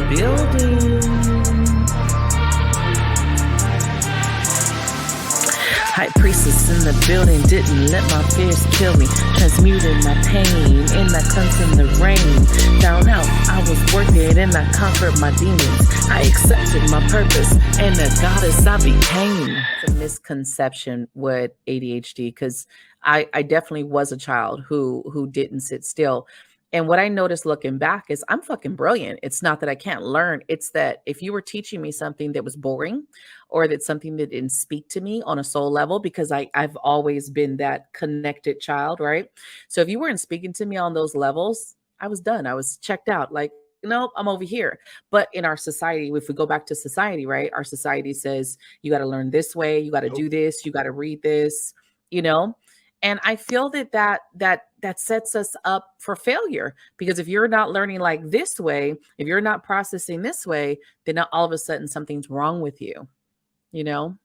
building. High priestess in the building, didn't let my fears kill me. Transmuting my pain in that cleanse in the rain. Down out, I was worth it and I conquered my demons. I accepted my purpose and the goddess I became. It's a misconception with ADHD because I definitely was a child who didn't sit still. And what I noticed looking back is I'm fucking brilliant. It's not that I can't learn. It's that if you were teaching me something that was boring or that something that didn't speak to me on a soul level, because I've always been that connected child, right? So if you weren't speaking to me on those levels, I was done. I was checked out. Like, nope, I'm over here. But in our society, if we go back to society, right? Our society says you got to learn this way, you got to do this, you got to read this, you know? And I feel that sets us up for failure, because if you're not learning like this way, if you're not processing this way, then now all of a sudden something's wrong with you, you know?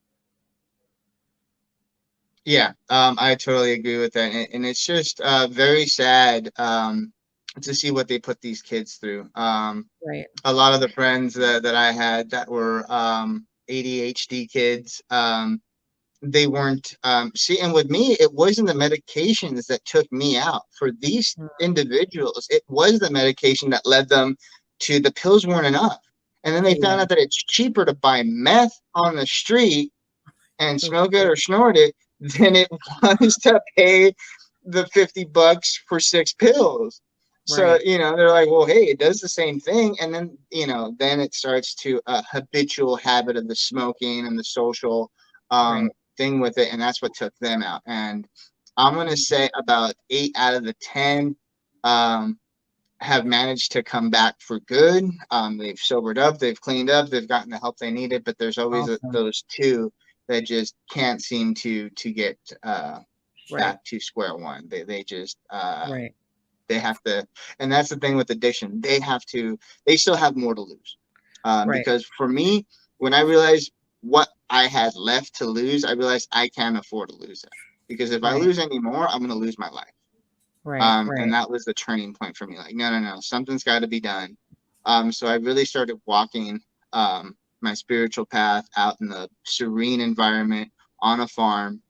Yeah, I totally agree with that, and it's just very sad to see what they put these kids through. Right. A lot of the friends that I had that were ADHD kids, they weren't see, and with me, it wasn't the medications that took me out. For these Mm, individuals, it was the medication that led them to the pills weren't enough. And then they yeah. found out that it's cheaper to buy meth on the street and So smoke it true. or snort it than it was to pay the $50 for 6 pills. So, Right. they're like, well, hey, it does the same thing. And then, then it starts to a habitual habit of the smoking and the social Right. thing with it. And that's what took them out. And I'm going to say about 8 out of the 10 um, have managed to come back for good. They've sobered up, they've cleaned up, they've gotten the help they needed, but there's always Awesome. those two that just can't seem to get Right. back to square one. They just Right. they have to, and that's the thing with addiction. They still have more to lose. Right. Because for me, when I realized what I had left to lose, I realized I can't afford to lose it. Because if I Right. lose any more, I'm going to lose my life. Right. And Right. that was the turning point for me. Like, no, no, no, something's got to be done. So I really started walking my spiritual path out in the serene environment on a farm,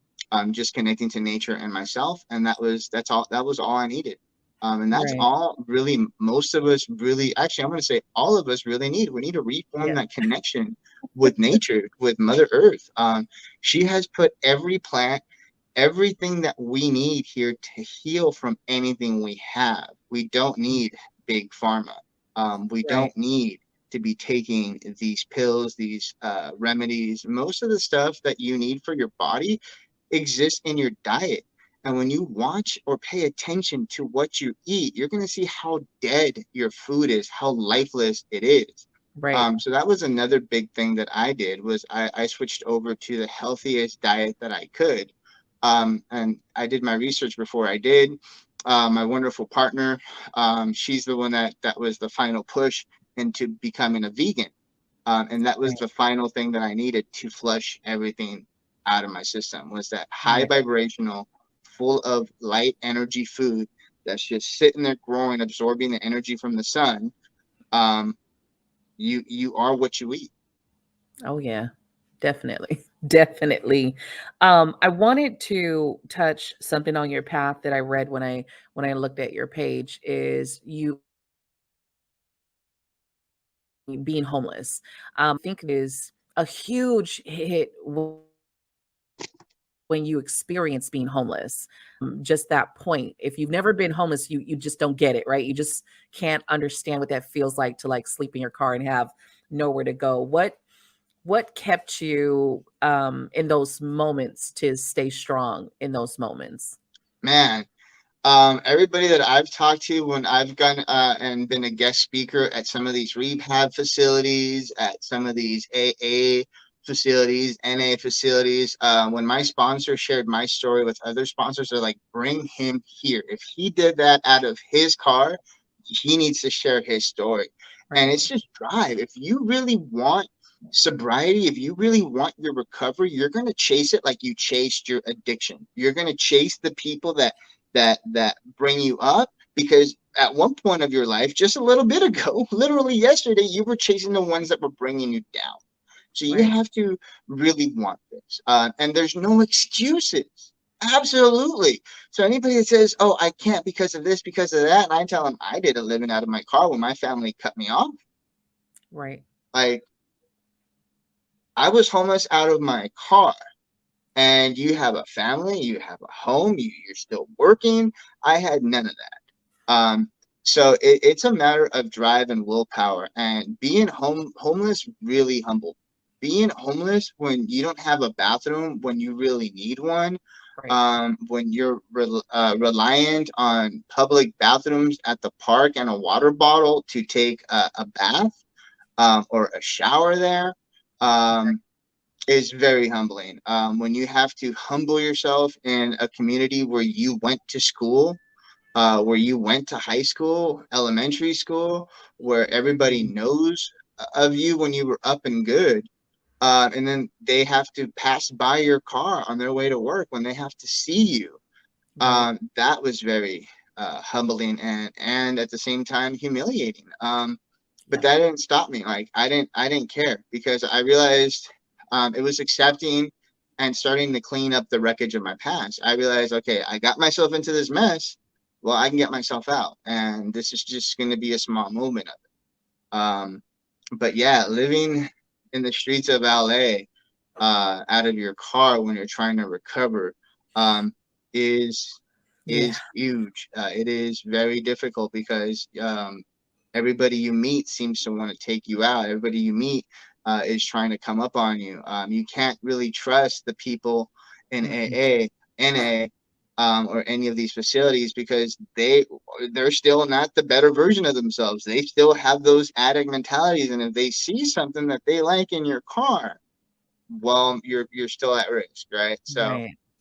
just connecting to nature and myself. And that was all I needed. And that's Right. all really most of us really, actually, I'm going to say all of us really need. We need to reform Yeah. that connection with nature, with Mother Earth. She has put every plant, everything that we need here to heal from anything we have. We don't need big pharma. We Right. don't need to be taking these pills, these remedies. Most of the stuff that you need for your body exists in your diet. And when you watch or pay attention to what you eat, you're going to see how dead your food is, how lifeless it is. Right. So that was another big thing that I did was I switched over to the healthiest diet that I could. And I did my research before I did. My wonderful partner, she's the one that was the final push into becoming a vegan. And that was Right. the final thing that I needed to flush everything out of my system was that high Right. vibrational, full of light energy food that's just sitting there growing, absorbing the energy from the sun. Um, you are what you eat. Oh yeah. Definitely. Definitely. I wanted to touch something on your path that I read when I looked at your page is you being homeless. I think is a huge hit when you experience being homeless. Just that point. If you've never been homeless, you just don't get it, right? You just can't understand what that feels like to like sleep in your car and have nowhere to go. What kept you in those moments to stay strong in those moments? Man, everybody that I've talked to when I've gone and been a guest speaker at some of these rehab facilities, at some of these AA facilities, NA facilities, when my sponsor shared my story with other sponsors, they're like, bring him here. If he did that out of his car, he needs to share his story. And Right. it's just drive. If you really want sobriety, if you really want your recovery, you're going to chase it like you chased your addiction. You're going to chase the people that bring you up because at one point of your life, just a little bit ago, literally yesterday, you were chasing the ones that were bringing you down. So you Right. have to really want this. And there's no excuses. Absolutely. So anybody that says, "Oh, I can't because of this, because of that," and I tell them I did a living out of my car when my family cut me off. Right. Like, I was homeless out of my car, and you have a family, you have a home, you're still working. I had none of that. So it's a matter of drive and willpower. And being homeless really humbled. Being homeless when you don't have a bathroom, when you really need one, Right. when you're reliant on public bathrooms at the park and a water bottle to take a bath, or a shower there. Um, is very humbling. When you have to humble yourself in a community where you went to school, where you went to high school, elementary school, where everybody Mhm. knows of you when you were up and good. And then they have to pass by your car on their way to work when they have to see you. Right. That was very humbling and at the same time humiliating. But Yep. that didn't stop me. Like I didn't care because I realized it was accepting and starting to clean up the wreckage of my past. I realized, okay, I got myself into this mess. Well, I can get myself out, and this is just going to be a small movement of it. But yeah, living in the streets of LA, out of your car when you're trying to recover, um, is Yeah. huge. It is very difficult because everybody you meet seems to want to take you out. Everybody you meet is trying to come up on you. You can't really trust the people in Mm-mm. AA, NA, or any of these facilities because they're still not the better version of themselves. They still have those addict mentalities, and if they see something that they like in your car, well, you're still at risk, right? So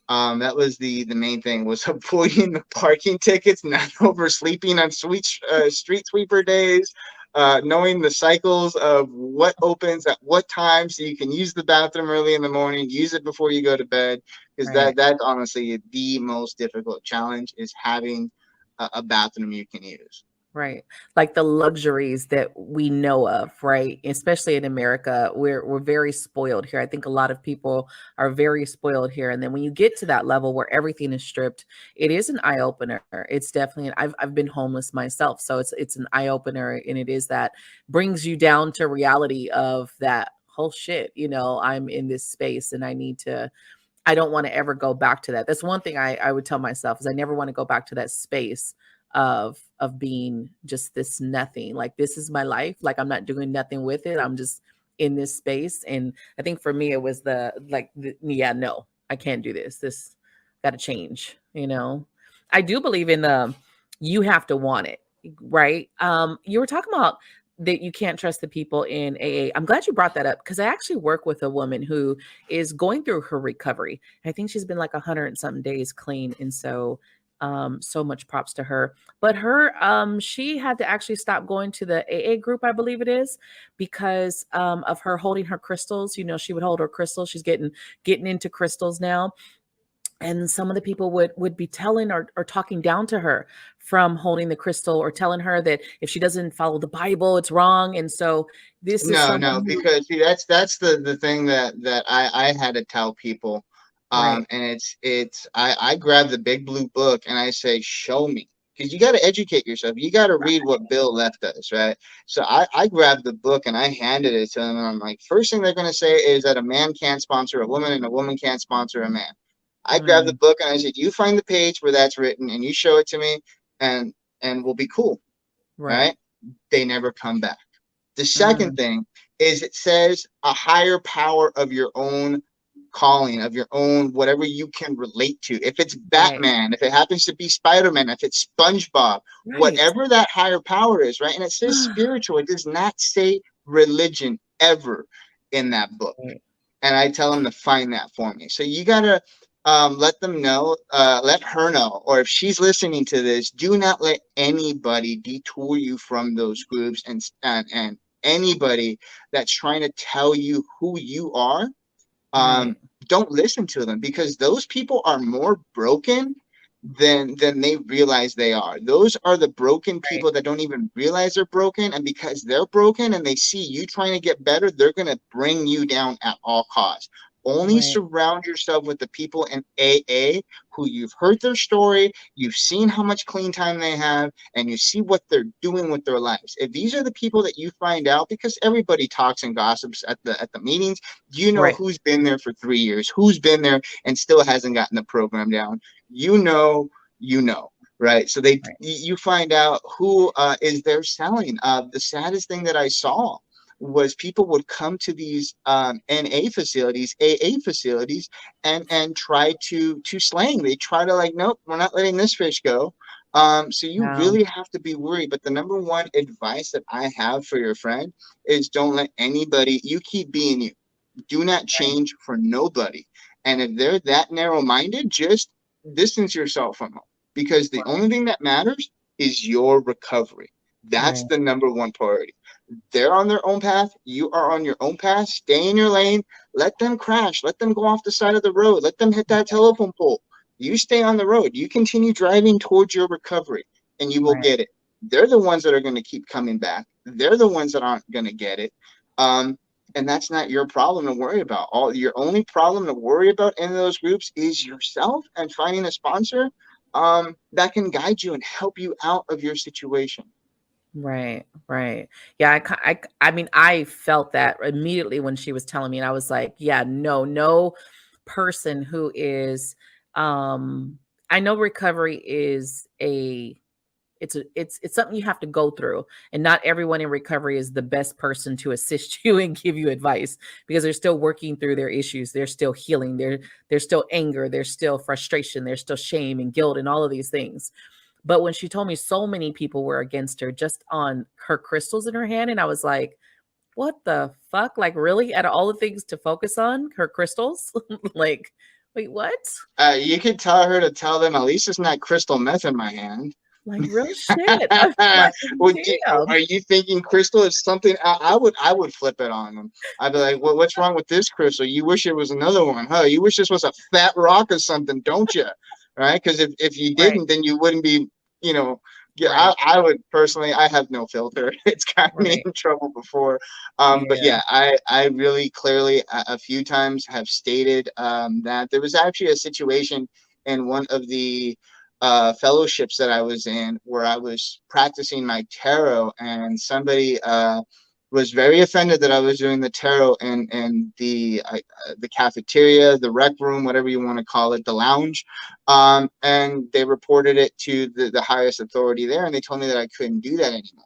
Right. that was the main thing was avoiding the parking tickets, not oversleeping on street sweeper days, knowing the cycles of what opens at what time so you can use the bathroom early in the morning, use it before you go to bed, because Right. that's honestly the most difficult challenge is having a bathroom you can use. Right. Like the luxuries that we know of, right? Especially in America, we're very spoiled here. I think a lot of people are very spoiled here. And then when you get to that level where everything is stripped, it is an eye opener. It's definitely I've been homeless myself. So it's an eye opener, and it is that brings you down to reality of that whole shit. I'm in this space and I don't want to ever go back to that. That's one thing I would tell myself is I never want to go back to that space of being just this nothing. Like this is my life. Like I'm not doing nothing with it. I'm just in this space. And I think for me it was yeah, no, I can't do this. This got to change. I do believe in the you have to want it, right? You were talking about that you can't trust the people in AA. I'm glad you brought that up because I actually work with a woman who is going through her recovery. I think she's been like 100 and something days clean. And so much props to her. But she had to actually stop going to the AA group, I believe it is, because of her holding her crystals. She would hold her crystals. She's getting into crystals now. And some of the people would be telling or talking down to her from holding the crystal, or telling her that if she doesn't follow the Bible, it's wrong. And so this is No, someone no, who, because see, that's the thing that I had to tell people, right, and I grab the big blue book and I say, show me, because you got to educate yourself. You got to read what Bill left us, right? So I grabbed the book and I handed it to them, and I'm like, first thing they're gonna say is that a man can't sponsor a woman and a woman can't sponsor a man. I grabbed the mm, book and I said, you find the page where that's written and you show it to me, and we'll be cool, right, right? They never come back. The second mm, thing is it says a higher power of your own calling, of your own whatever you can relate to. If it's right, Batman, if it happens to be Spider-Man, if it's SpongeBob, right. whatever that higher power is, right? And it says spiritual. It does not say religion ever in that book. Right, And I tell them to find that for me. So you gotta let them know, let her know, or if she's listening to this, do not let anybody detour you from those groups, and anybody that's trying to tell you who you are. Um, right, don't listen to them because those people are more broken than they realize they are. Those are the broken people that don't even realize they're broken, and because they're broken and they see you trying to get better, they're going to bring you down at all costs. Only Right. surround yourself with the people in AA who you've heard their story, you've seen how much clean time they have, and you see what they're doing with their lives. If these are the people that you find out, because everybody talks and gossips at the meetings, you know Right. who's been there for 3 years, who's been there and still hasn't gotten the program down. You know, you know, right? So Right. you find out who is there selling. The saddest thing that I saw was people would come to these NA facilities, AA facilities, and try to slang. They try to like, nope, we're not letting this fish go. So you Wow. really have to be worried. But the number one advice that I have for your friend is don't let anybody. You keep being you. Do not Right. change for nobody. And if they're that narrow minded, just distance yourself from them, because the Right. only thing that matters is your recovery. That's Right. the number one priority. They're on their own path. You are on your own path. Stay in your lane. Let them crash. Let them go off the side of the road. Let them hit that telephone pole. You stay on the road. You continue driving towards your recovery, and you will Right. get it. They're the ones that are going to keep coming back. They're the ones that aren't going to get it. Um, and that's not your problem to worry about. All your only problem to worry about in those groups is yourself and finding a sponsor that can guide you and help you out of your situation. Right, right. Yeah, I mean, I felt that immediately when she was telling me, and I was like, yeah, no, no person who is, um, I know recovery is it's something you have to go through, and not everyone in recovery is the best person to assist you and give you advice because they're still working through their issues. They're still healing. There's still anger. There's still frustration. There's still shame and guilt and all of these things. But when she told me so many people were against her just on her crystals in her hand, and I was like, "What the fuck? Like, really? Out of all the things to focus on, her crystals? Like, wait, what? You could tell her to tell them at least it's not crystal meth in my hand. Like, real shit." I'm like, Are "Damn." you thinking crystal is something? I would flip it on them. I'd be like, what's wrong with this crystal? You wish it was another one, huh? You wish this was a fat rock or something, don't you? Right? Because if you Right, didn't, then you wouldn't be, you know. Yeah, right, I would personally. I have no filter. It's gotten me right. in trouble before. But Yeah. yeah, I really clearly a few times have stated that there was actually a situation in one of the fellowships that I was in where I was practicing my tarot, and somebody was very offended that I was doing the tarot in the cafeteria, the rec room, whatever you want to call it, the lounge. And they reported it to the highest authority there, and they told me that I couldn't do that anymore.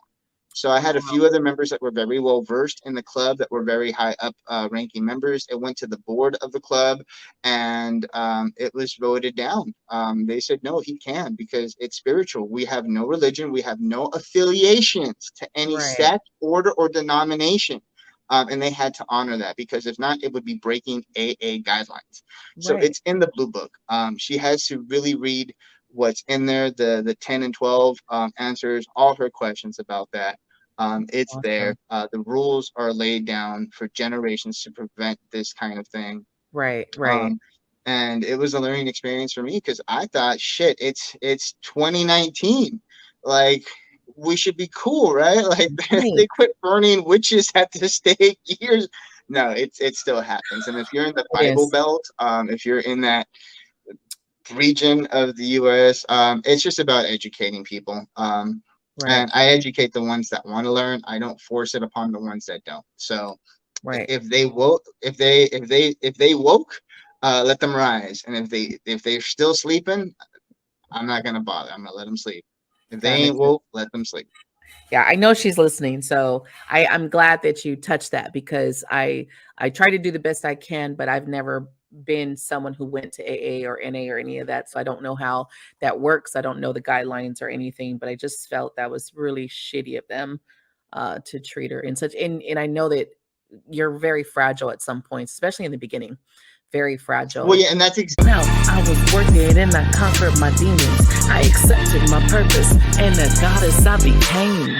So I had a Wow. few other members that were very well versed in the club, that were very high up ranking members. It went to the board of the club, and it was voted down. They said, no, he can, because it's spiritual. We have no religion. We have no affiliations to any Right, sect, order, or denomination. And they had to honor that, because if not, it would be breaking AA guidelines. So right. it's in the blue book. She has to really read what's in there, the 10 and 12 answers all her questions about that. It's there. Awesome. The rules are laid down for generations to prevent this kind of thing. Right, right, Um, and it was a learning experience for me, because I thought, shit, it's 2019, like we should be cool, right? Like right. they quit burning witches at the stake years. No, it still happens. And if you're in the It Bible is. Belt, if you're in that region of the U.S., it's just about educating people. Right, And I educate the ones that want to learn. I don't force it upon the ones that don't. So right. if they woke, if they woke, let them rise. And if they're still sleeping, I'm not gonna bother. I'm gonna let them sleep. If they That ain't makes sense. woke, let them sleep. Yeah, I know she's listening, so I'm glad that you touched that because I try to do the best I can, but I've never been someone who went to AA or NA or any of that, so I don't know how that works. I don't know the guidelines or anything, but I just felt that was really shitty of them to treat her in such. And I know that you're very fragile at some points, especially in the beginning, very Well, fragile. yeah, and that's Now I was working and I conquered my demons. I accepted my purpose and the goddess I became.